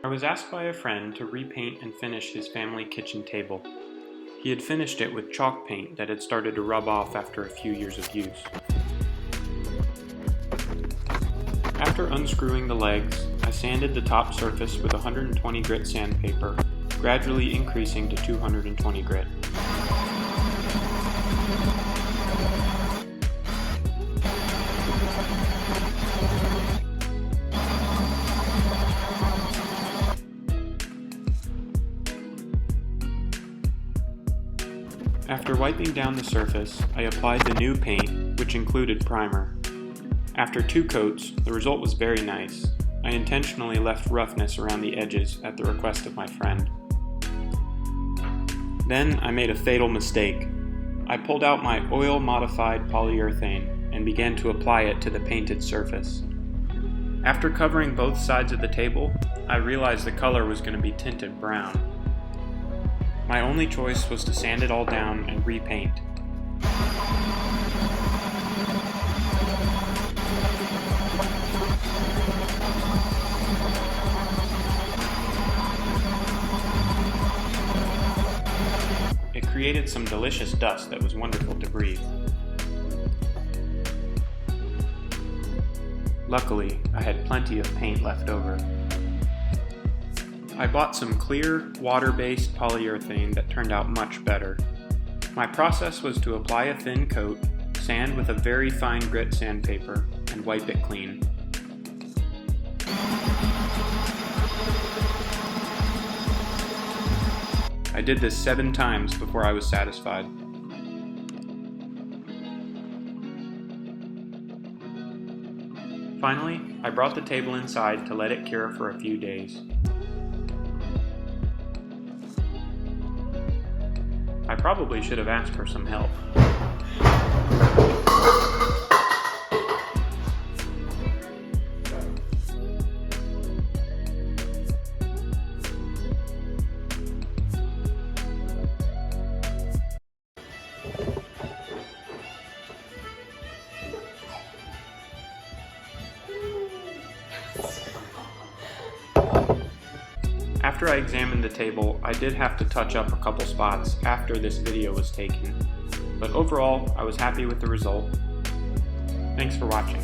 I was asked by a friend to repaint and finish his family kitchen table. He had finished it with chalk paint that had started to rub off after a few years of use. After unscrewing the legs, I sanded the top surface with 120 grit sandpaper, gradually increasing to 220 grit. After wiping down the surface, I applied the new paint, which included primer. After 2 coats, the result was very nice. I intentionally left roughness around the edges at the request of my friend. Then I made a fatal mistake. I pulled out my oil-modified polyurethane and began to apply it to the painted surface. After covering both sides of the table, I realized the color was going to be tinted brown. My only choice was to sand it all down and repaint. It created some delicious dust that was wonderful to breathe. Luckily, I had plenty of paint left over. I bought some clear, water-based polyurethane that turned out much better. My process was to apply a thin coat, sand with a very fine grit sandpaper, and wipe it clean. I did this 7 times before I was satisfied. Finally, I brought the table inside to let it cure for a few days. I probably should have asked for some help. After I examined the table, I did have to touch up a couple spots after this video was taken, but overall, I was happy with the result. Thanks for watching.